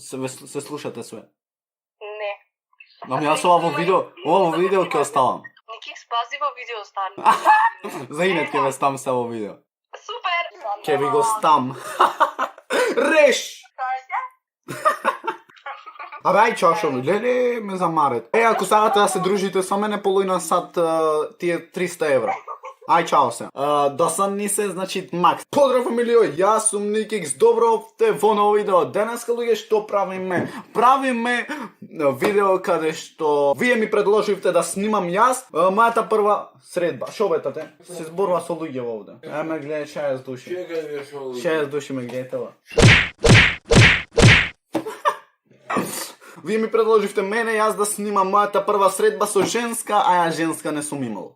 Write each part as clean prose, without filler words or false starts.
слушате се слушате све? Не. Ами јас ово видео ќе оставам. Никих спази во видео стан. За инет ќе ве стам се во видео. Супер! Ќе ви го стам. Реш! Абе, ај чашо ми, леле, ме замарет. Ако сакате да се дружите со мене, полој на сат тие 300 евра. Ај, чао се. Да сам ни се, значи, Макс. Поздрав, фамилио, јас сум Никикс, добро те во ново видео. Денеска, луѓе, што правиме? Правиме видео каде што вие ми предложивте да снимам јас мојата прва средба. Шо бетате? Се зборува со луѓе овде. Ме гледај 6 души. 6 души ме гледајте ова. Вие ми предложивте мене јас да снимам мојата прва средба со женска, а ја женска не сум имал.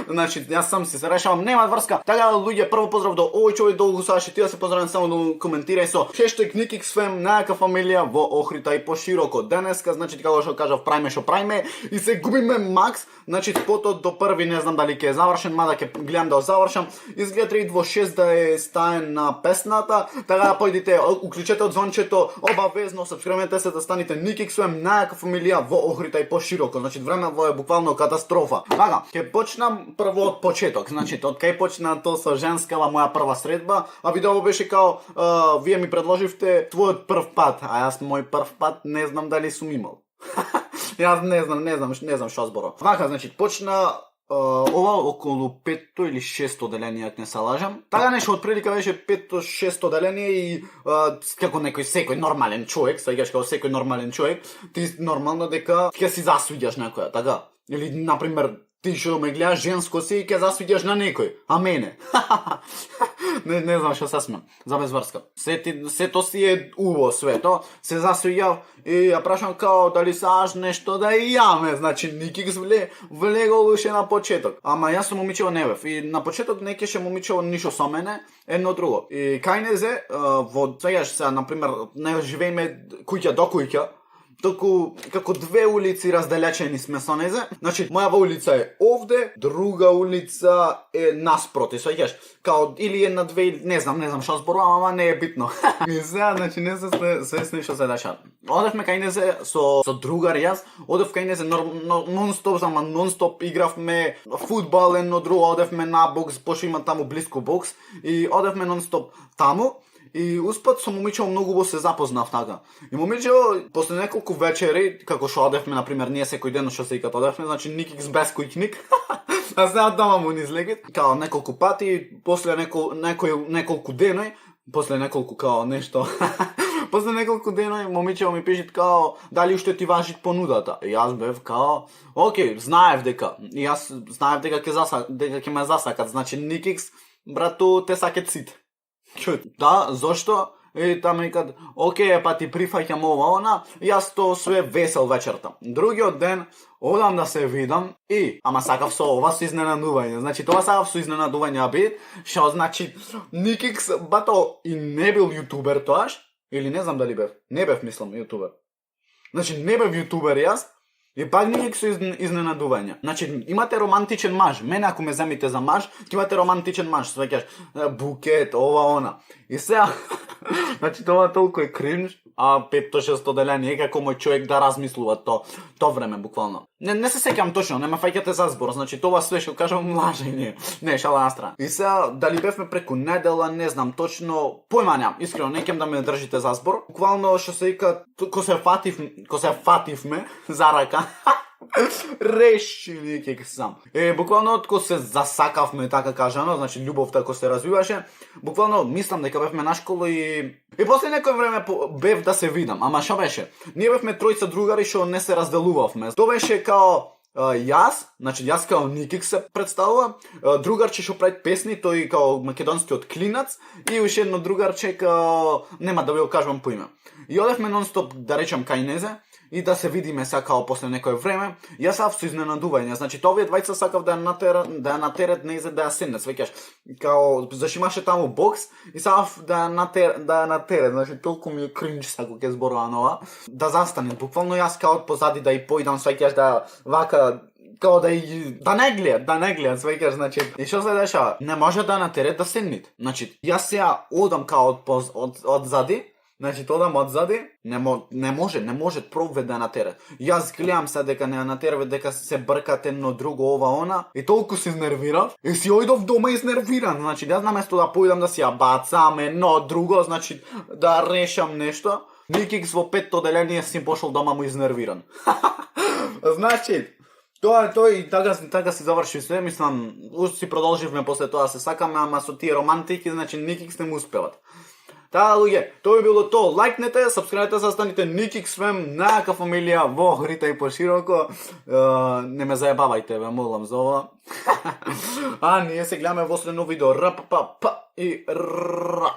Значи, јас сам си се решавам, нема врска. Така, луѓе, прво поздрав до овој човек долго саше, ти да се поздравам само да коментирај со #NikixFam, најака фамилија во Охрита и пошироко. Денеска, значи, како што кажав, правиме шо правиме и се губиме Макс. Значи, спотот до први не знам дали ќе е завршен, мада ќе гледам да го завршам. Изгледа 3 во 6 да е стаен на песната. Така да појдите, уклучете од звончето, обавезно сапскрибете се да станете NikixFam, најака фамилија во Охрита и пошироко. Значи, времево е буквално катастрофа. Така, ќе почнам прво од почеток, значи од кај почна тоа со женскава моја прва средба, а видео беше као вие ми предложивте твојот прв пат, а јас мој прв пат не знам дали сум имал. Јас не знам што зборам. Вака, значи почна ова околу 5-то или 6-то деление, ако не се лажам. Така нешто отприлика беше 5-то, 6-то деление и како секој нормален човек, сеќаш како секој нормален човек, ти нормално дека ќе си засвиѓаш некоја, така? Или например ти што ме гледаш женско си и ќе засвиѓаш на некој, а мене. не знам што се смеам, за безврска. Сето си е уво свето, се засвиѓав и ја прашам као дали саш нешто да и јаме, значи Никикс влегол уште на почеток. Ама јас сум момичево не бев и на почеток не кеше момичево ништо со мене, едно друго. И кај незе, во сегаш сега, например, не живееме куќа до куќа, току како две улици разделечени сме со незе. Значи, мојава улица е овде, друга улица е наспроти, сваќаш? Као или една две, не знам што зборувам, ама не е битно. И сега, значи, не се свесни што се дешава. Одевме кај незе со другар јас, одев кај незе нон-стоп игравме фудбал, едно друго, одевме на бокс, пошто има таму блиску бокс и одевме нон-стоп таму. И успат со момичево многу се запознав така. И момичево после неколку вечери, како што одевме, например, ние секој ден што се икат одевме, значи Никикс без куќник. А сега дома му низлегит, као неколку пати, после неколку деној, после неколку као нешто. После неколку деној момичево ми пишет као дали уште ти важи понудата. И јас бев као, окей, знаев дека. И јас знаев дека ќе ме засакат, значи Никикс, брату, те сакет сите. Да, зошто? И тamo викат, окей, па ти прифаќам ова, она, јас то све весел вечерта. Другиот ден, одам да се видам и, ама сакав со ова со изненадување. Значи, тоа сакав со изненадување, абе, што значи, Никикс, бато, и не бил јутубер тоаш, или не знам дали бев, не бев, мислам, јутубер. Значи, не бев јутубер јас, и пак Никикс со изненадување. Значи, имате романтичен маж. Мене ако ме земите за маж, имате романтичен маж. Свеќаш, букет, ова, она. И сега, значи, тоа толку е кринж, а 5-6 деление, како мој човек да размислува то време, буквално. Не се сеќам точно, не ме фаќате за збор, значи, тоа све што кажам лажење. Не, шала на страна. И сега, дали бевме преку недела, не знам точно, појма нямам, искрено, не кем да ме држите за збор. Буквално, што се вика, ко се фативме за рака, реши Никикс сам. Буквално ко се засакавме, така кажано, значи љубовта ко се развиваше, буквално мислам дека бевме на школа и после некој време бев да се видам, ама што беше? Ние бевме тројца другари што не се разделувавме. Тоа беше као јас, значи јас као Никикс се представува, другарче што прави песни, тој као македонскиот клинац и уште едно другарче као нема да ви го кажувам по име. И одевме нон-стоп да речам кај незе и да се видиме сега као после некој време. Јас сакав со изненадување, значи овие двајца сакав да ја натерет незе да ја седне, свеќаш. Као зашто имаше таму бокс и сакав да ја натерет, значи толку ми е кринж сега кога ќе зборувам ова. Да застане, буквално јас као од позади да и појдам, свеќаш, да вака као да не гледат, свеќаш, значи. И што се дешава? Не може да натерет да седнит. Значи, јас сега одам као од зади Значи, одам одзади, не може проведе на терет. Јас гледам се дека не на терет, дека се бркат едно друго, ова, она, и толку се изнервирав, и си ојдов дома изнервиран. Значи, јас наместо да појдам да си ја бацам едно друго, значи, да решам нешто, Никикс во 5-то оделение си пошол дома му изнервиран. Значи, тоа и така си заврши све, мислам, си продолживме после тоа, се сакаме, ама со тие романтики, значи Никикс не му успеват. Така, луѓе, тоа би било тоа. Лајкнете, сабскрајбете се, станите Никикс фем, најака фамилија во Рита и пошироко. Не ме заебавајте, бе, молам за ова. А ние се гледаме во следно видео. Р, п, п, п и р.